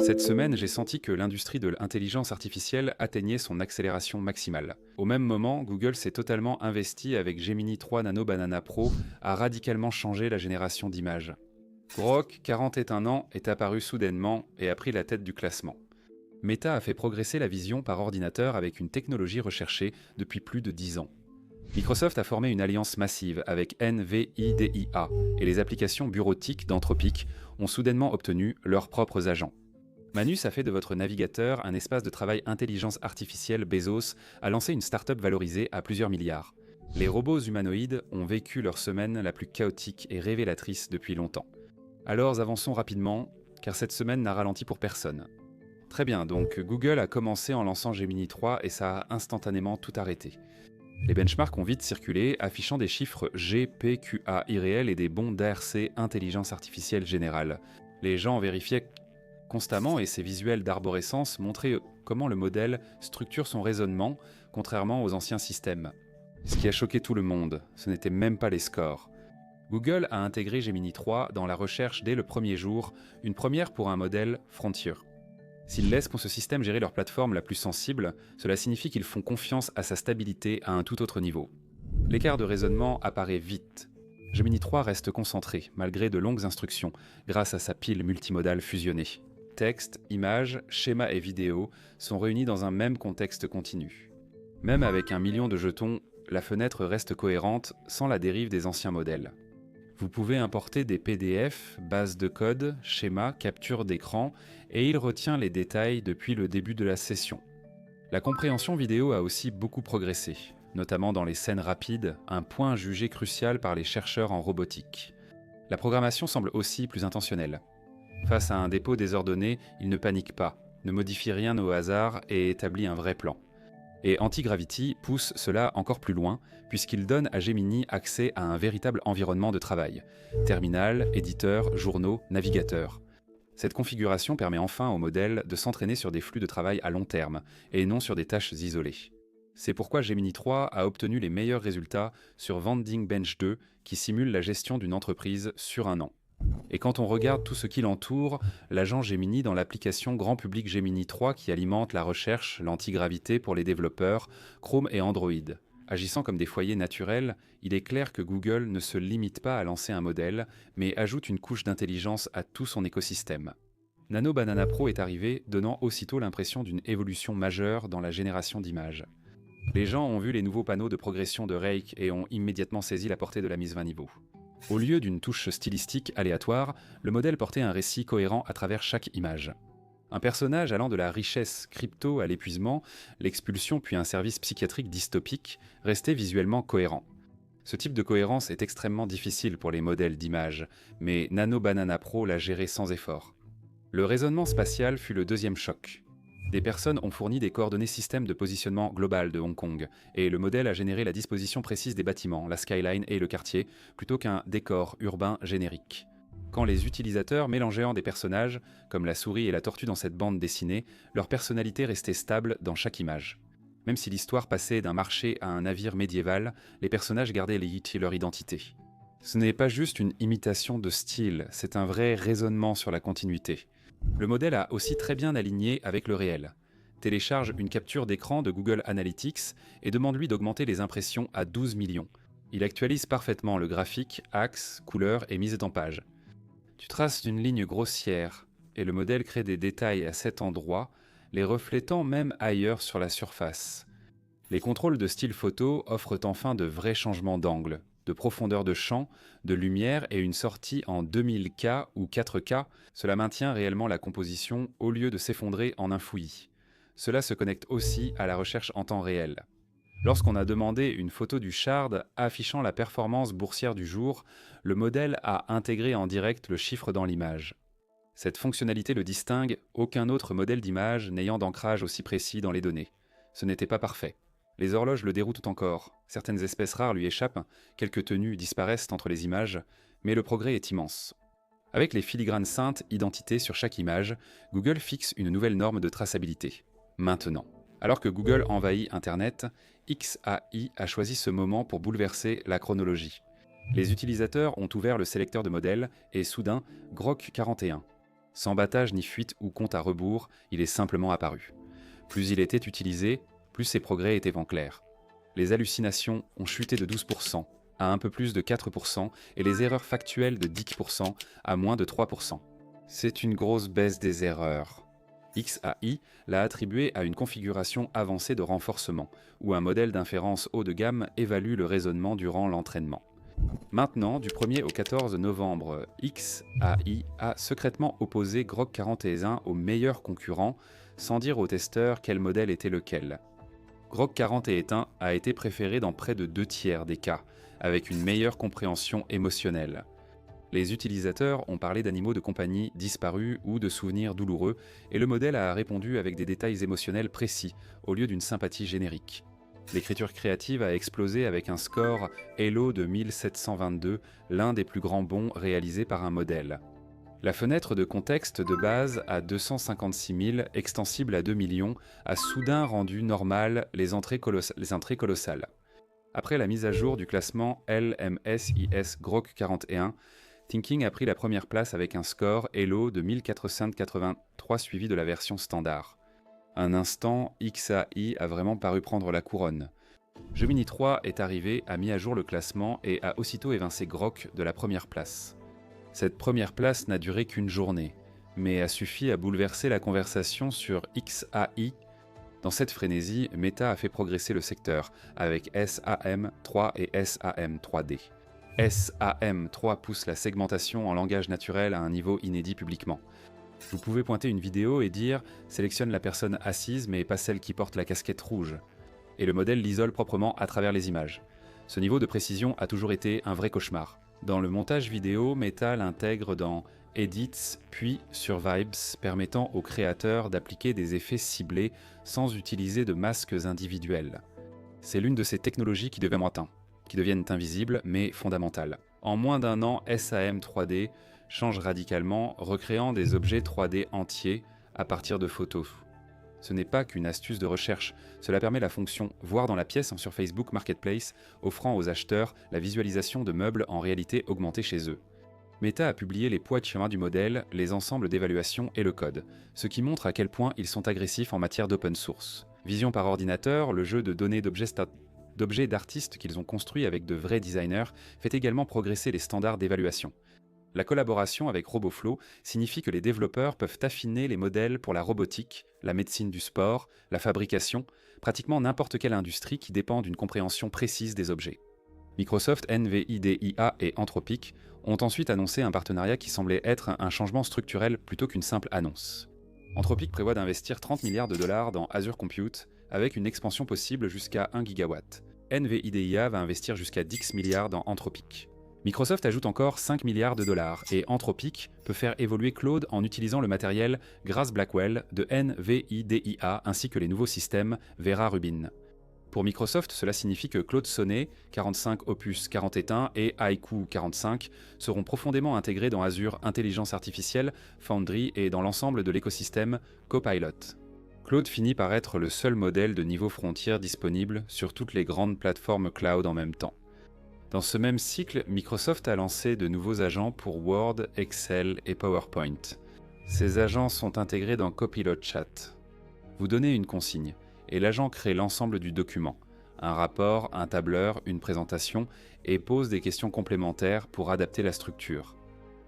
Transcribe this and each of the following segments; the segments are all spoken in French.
Cette semaine, j'ai senti que l'industrie de l'intelligence artificielle atteignait son accélération maximale. Au même moment, Google s'est totalement investi avec Gemini 3 Nano Banana Pro à radicalement changer la génération d'images. Grok, 41 ans, est apparu soudainement et a pris la tête du classement. Meta a fait progresser la vision par ordinateur avec une technologie recherchée depuis plus de 10 ans. Microsoft a formé une alliance massive avec NVIDIA et les applications bureautiques d'Anthropic ont soudainement obtenu leurs propres agents. Manus a fait de votre navigateur un espace de travail intelligence artificielle. Bezos a lancé une start-up valorisée à plusieurs milliards. Les robots humanoïdes ont vécu leur semaine la plus chaotique et révélatrice depuis longtemps. Alors avançons rapidement, car cette semaine n'a ralenti pour personne. Très bien, donc Google a commencé en lançant Gemini 3 et ça a instantanément tout arrêté. Les benchmarks ont vite circulé, affichant des chiffres GPQA irréels et des bons d'ARC intelligence artificielle générale. Les gens vérifiaient constamment et ces visuels d'arborescence montraient comment le modèle structure son raisonnement, contrairement aux anciens systèmes. Ce qui a choqué tout le monde, ce n'était même pas les scores. Google a intégré Gemini 3 dans la recherche dès le premier jour, une première pour un modèle Frontier. S'ils laissent pour ce système gérer leur plateforme la plus sensible, cela signifie qu'ils font confiance à sa stabilité à un tout autre niveau. L'écart de raisonnement apparaît vite. Gemini 3 reste concentré, malgré de longues instructions, grâce à sa pile multimodale fusionnée. Texte, images, schémas et vidéos sont réunis dans un même contexte continu. Même avec 1 million de jetons, la fenêtre reste cohérente sans la dérive des anciens modèles. Vous pouvez importer des PDF, bases de code, schémas, captures d'écran, et il retient les détails depuis le début de la session. La compréhension vidéo a aussi beaucoup progressé, notamment dans les scènes rapides, un point jugé crucial par les chercheurs en robotique. La programmation semble aussi plus intentionnelle. Face à un dépôt désordonné, il ne panique pas, ne modifie rien au hasard et établit un vrai plan. Et Antigravity pousse cela encore plus loin, puisqu'il donne à Gemini accès à un véritable environnement de travail. Terminal, éditeur, journaux, navigateur. Cette configuration permet enfin au modèle de s'entraîner sur des flux de travail à long terme, et non sur des tâches isolées. C'est pourquoi Gemini 3 a obtenu les meilleurs résultats sur Vending Bench 2, qui simule la gestion d'une entreprise sur un an. Et quand on regarde tout ce qui l'entoure, l'agent Gemini dans l'application grand public Gemini 3 qui alimente la recherche, l'antigravité pour les développeurs, Chrome et Android. Agissant comme des foyers naturels, il est clair que Google ne se limite pas à lancer un modèle, mais ajoute une couche d'intelligence à tout son écosystème. Nano Banana Pro est arrivé, donnant aussitôt l'impression d'une évolution majeure dans la génération d'images. Les gens ont vu les nouveaux panneaux de progression de Rake et ont immédiatement saisi la portée de la mise 20 niveaux. Au lieu d'une touche stylistique aléatoire, le modèle portait un récit cohérent à travers chaque image. Un personnage allant de la richesse crypto à l'épuisement, l'expulsion puis un service psychiatrique dystopique restait visuellement cohérent. Ce type de cohérence est extrêmement difficile pour les modèles d'images, mais Nano Banana Pro l'a géré sans effort. Le raisonnement spatial fut le deuxième choc. Des personnes ont fourni des coordonnées système de positionnement global de Hong Kong, et le modèle a généré la disposition précise des bâtiments, la skyline et le quartier, plutôt qu'un décor urbain générique. Quand les utilisateurs mélangeaient des personnages, comme la souris et la tortue dans cette bande dessinée, leur personnalité restait stable dans chaque image. Même si l'histoire passait d'un marché à un navire médiéval, les personnages gardaient leur identité. Ce n'est pas juste une imitation de style, c'est un vrai raisonnement sur la continuité. Le modèle a aussi très bien aligné avec le réel. Télécharge une capture d'écran de Google Analytics et demande-lui d'augmenter les impressions à 12 millions. Il actualise parfaitement le graphique, axe, couleur et mise en page. Tu traces une ligne grossière et le modèle crée des détails à cet endroit, les reflétant même ailleurs sur la surface. Les contrôles de style photo offrent enfin de vrais changements d'angle, de profondeur de champ, de lumière et une sortie en 2000K ou 4K, cela maintient réellement la composition au lieu de s'effondrer en un fouillis. Cela se connecte aussi à la recherche en temps réel. Lorsqu'on a demandé une photo du Shard affichant la performance boursière du jour, le modèle a intégré en direct le chiffre dans l'image. Cette fonctionnalité le distingue, aucun autre modèle d'image n'ayant d'ancrage aussi précis dans les données. Ce n'était pas parfait. Les horloges le déroutent encore, certaines espèces rares lui échappent, quelques tenues disparaissent entre les images, mais le progrès est immense. Avec les filigranes saintes identités sur chaque image, Google fixe une nouvelle norme de traçabilité. Maintenant. Alors que Google envahit Internet, XAI a choisi ce moment pour bouleverser la chronologie. Les utilisateurs ont ouvert le sélecteur de modèles et soudain, Grok 41, Sans battage ni fuite ou compte à rebours, il est simplement apparu. Plus il était utilisé, plus ses progrès étaient en clair. Les hallucinations ont chuté de 12% à un peu plus de 4% et les erreurs factuelles de 10% à moins de 3%. C'est une grosse baisse des erreurs. XAI l'a attribué à une configuration avancée de renforcement, où un modèle d'inférence haut de gamme évalue le raisonnement durant l'entraînement. Maintenant, du 1er au 14 novembre, XAI a secrètement opposé Grok 41 au meilleur concurrent, sans dire aux testeurs quel modèle était lequel. Grok 41 a été préféré dans près de 2 tiers des cas, avec une meilleure compréhension émotionnelle. Les utilisateurs ont parlé d'animaux de compagnie disparus ou de souvenirs douloureux, et le modèle a répondu avec des détails émotionnels précis, au lieu d'une sympathie générique. L'écriture créative a explosé avec un score Elo de 1722, l'un des plus grands bons réalisés par un modèle. La fenêtre de contexte de base à 256 000, extensible à 2 millions, a soudain rendu normales les entrées colossales. Après la mise à jour du classement LMSIS Grok 41, Thinking a pris la première place avec un score Elo de 1483 suivi de la version standard. Un instant, XAI a vraiment paru prendre la couronne. Gemini 3 est arrivé, a mis à jour le classement et a aussitôt évincé Grok de la première place. Cette première place n'a duré qu'une journée, mais a suffi à bouleverser la conversation sur XAI. Dans cette frénésie, Meta a fait progresser le secteur, avec SAM3 et SAM3D. SAM3 pousse la segmentation en langage naturel à un niveau inédit publiquement. Vous pouvez pointer une vidéo et dire « sélectionne la personne assise mais pas celle qui porte la casquette rouge » et le modèle l'isole proprement à travers les images. Ce niveau de précision a toujours été un vrai cauchemar. Dans le montage vidéo, Meta l'intègre dans Edits puis sur Vibes, permettant aux créateurs d'appliquer des effets ciblés sans utiliser de masques individuels. C'est l'une de ces technologies qui deviennent invisibles mais fondamentales. En moins d'un an, SAM 3D change radicalement, recréant des objets 3D entiers à partir de photos. Ce n'est pas qu'une astuce de recherche, cela permet la fonction « Voir dans la pièce » sur Facebook Marketplace, offrant aux acheteurs la visualisation de meubles en réalité augmentée chez eux. Meta a publié les poids de chemin du modèle, les ensembles d'évaluation et le code, ce qui montre à quel point ils sont agressifs en matière d'open source. Vision par ordinateur, le jeu de données d'objets d'artistes qu'ils ont construits avec de vrais designers, fait également progresser les standards d'évaluation. La collaboration avec RoboFlow signifie que les développeurs peuvent affiner les modèles pour la robotique, la médecine du sport, la fabrication, pratiquement n'importe quelle industrie qui dépend d'une compréhension précise des objets. Microsoft, NVIDIA et Anthropic ont ensuite annoncé un partenariat qui semblait être un changement structurel plutôt qu'une simple annonce. Anthropic prévoit d'investir 30 milliards de dollars dans Azure Compute, avec une expansion possible jusqu'à 1 gigawatt. NVIDIA va investir jusqu'à 10 milliards dans Anthropic. Microsoft ajoute encore 5 milliards de dollars et Anthropic peut faire évoluer Claude en utilisant le matériel Grace Blackwell de NVIDIA ainsi que les nouveaux systèmes Vera Rubin. Pour Microsoft, cela signifie que Claude Sonnet, 45 Opus 41 et Haiku 45 seront profondément intégrés dans Azure Intelligence Artificielle, Foundry et dans l'ensemble de l'écosystème Copilot. Claude finit par être le seul modèle de niveau frontière disponible sur toutes les grandes plateformes cloud en même temps. Dans ce même cycle, Microsoft a lancé de nouveaux agents pour Word, Excel et PowerPoint. Ces agents sont intégrés dans Copilot Chat. Vous donnez une consigne, et l'agent crée l'ensemble du document, un rapport, un tableur, une présentation, et pose des questions complémentaires pour adapter la structure.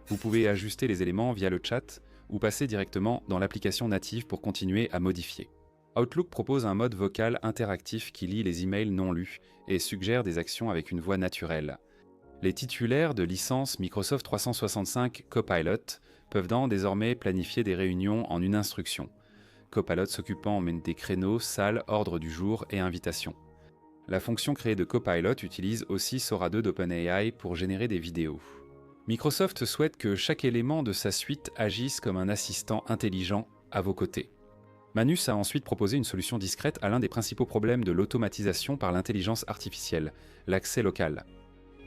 Vous pouvez ajuster les éléments via le chat, ou passer directement dans l'application native pour continuer à modifier. Outlook propose un mode vocal interactif qui lit les emails non lus et suggère des actions avec une voix naturelle. Les titulaires de licence Microsoft 365 Copilot peuvent désormais planifier des réunions en une instruction. Copilot s'occupant des créneaux, salles, ordre du jour et invitations. La fonction créée de Copilot utilise aussi Sora 2 d'OpenAI pour générer des vidéos. Microsoft souhaite que chaque élément de sa suite agisse comme un assistant intelligent à vos côtés. Manus a ensuite proposé une solution discrète à l'un des principaux problèmes de l'automatisation par l'intelligence artificielle, l'accès local.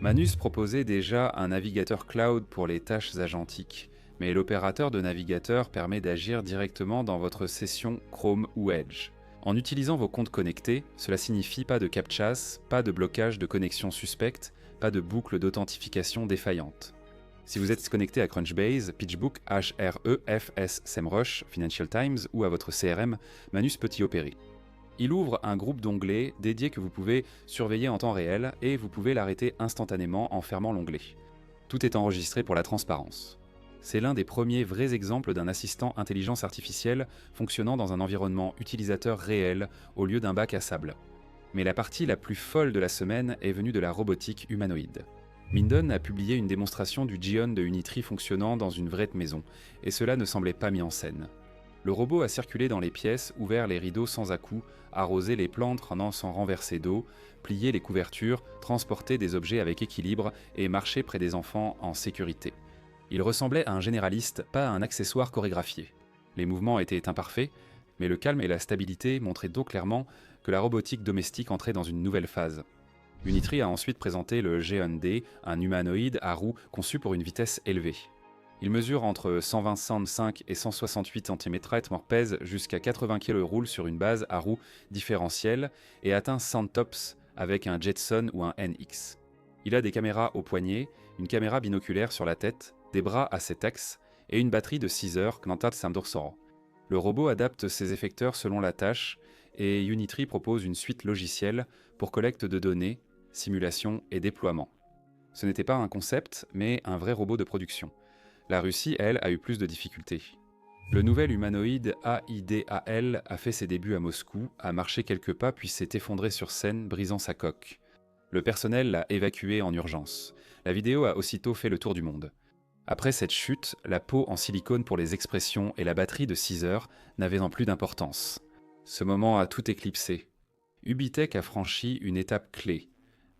Manus proposait déjà un navigateur cloud pour les tâches agentiques, mais l'opérateur de navigateur permet d'agir directement dans votre session Chrome ou Edge. En utilisant vos comptes connectés, cela signifie pas de captchas, pas de blocage de connexion suspecte, pas de boucle d'authentification défaillante. Si vous êtes connecté à Crunchbase, PitchBook, HREFS, SEMrush, Financial Times ou à votre CRM, Manus peut y opérer. Il ouvre un groupe d'onglets dédié que vous pouvez surveiller en temps réel et vous pouvez l'arrêter instantanément en fermant l'onglet. Tout est enregistré pour la transparence. C'est l'un des premiers vrais exemples d'un assistant intelligence artificielle fonctionnant dans un environnement utilisateur réel au lieu d'un bac à sable. Mais la partie la plus folle de la semaine est venue de la robotique humanoïde. Minden a publié une démonstration du Geon de Unitree fonctionnant dans une vraie maison, et cela ne semblait pas mis en scène. Le robot a circulé dans les pièces, ouvert les rideaux sans à-coups, arrosé les plantes sans renverser d'eau, plié les couvertures, transporté des objets avec équilibre et marché près des enfants en sécurité. Il ressemblait à un généraliste, pas à un accessoire chorégraphié. Les mouvements étaient imparfaits, mais le calme et la stabilité montraient donc clairement que la robotique domestique entrait dans une nouvelle phase. Unitree a ensuite présenté le Geon-D, un humanoïde à roues conçu pour une vitesse élevée. Il mesure entre 125 et 168 cm et pèse jusqu'à 80 kg, roule sur une base à roues différentielles et atteint 100 tops avec un Jetson ou un NX. Il a des caméras au poignet, une caméra binoculaire sur la tête, des bras à 7 axes et une batterie de 6 heures Knantat Samdorsoro. Le robot adapte ses effecteurs selon la tâche et Unitree propose une suite logicielle pour collecte de données, simulation et déploiement. Ce n'était pas un concept, mais un vrai robot de production. La Russie, elle, a eu plus de difficultés. Le nouvel humanoïde AIDAL a fait ses débuts à Moscou, a marché quelques pas puis s'est effondré sur scène, brisant sa coque. Le personnel l'a évacué en urgence. La vidéo a aussitôt fait le tour du monde. Après cette chute, la peau en silicone pour les expressions et la batterie de 6 heures n'avaient plus d'importance. Ce moment a tout éclipsé. Ubitech a franchi une étape clé.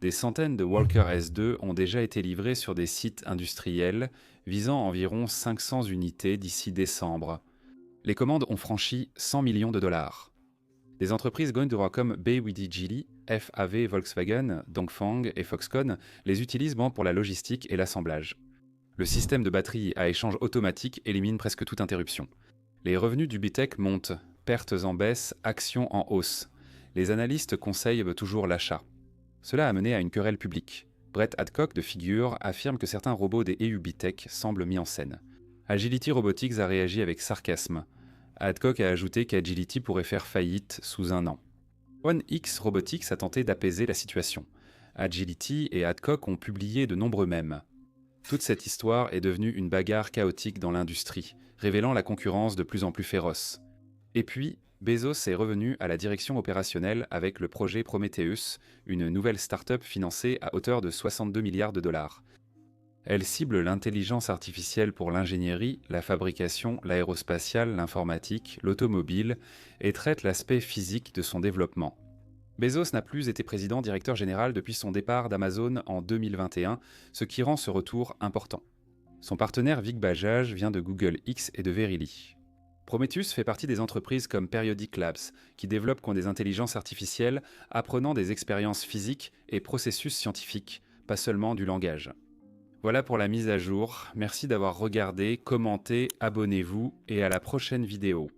Des centaines de Walker S2 ont déjà été livrés sur des sites industriels, visant environ 500 unités d'ici décembre. Les commandes ont franchi 100 millions de dollars. Des entreprises comme BYD Geely, FAV Volkswagen, Dongfeng et Foxconn les utilisent pour la logistique et l'assemblage. Le système de batterie à échange automatique élimine presque toute interruption. Les revenus d'Ubitech montent, pertes en baisse, actions en hausse. Les analystes conseillent toujours l'achat. Cela a mené à une querelle publique. Brett Adcock de Figure affirme que certains robots des Ubitech semblent mis en scène. Agility Robotics a réagi avec sarcasme. Adcock a ajouté qu'Agility pourrait faire faillite sous 1 an. OneX Robotics a tenté d'apaiser la situation. Agility et Adcock ont publié de nombreux mèmes. Toute cette histoire est devenue une bagarre chaotique dans l'industrie, révélant la concurrence de plus en plus féroce. Et puis, Bezos est revenu à la direction opérationnelle avec le projet Prometheus, une nouvelle start-up financée à hauteur de 62 milliards de dollars. Elle cible l'intelligence artificielle pour l'ingénierie, la fabrication, l'aérospatiale, l'informatique, l'automobile et traite l'aspect physique de son développement. Bezos n'a plus été président-directeur général depuis son départ d'Amazon en 2021, ce qui rend ce retour important. Son partenaire Vic Bajaj vient de Google X et de Verily. Prometheus fait partie des entreprises comme Periodic Labs, qui développent des intelligences artificielles apprenant des expériences physiques et processus scientifiques, pas seulement du langage. Voilà pour la mise à jour. Merci d'avoir regardé, commenté, abonnez-vous et à la prochaine vidéo.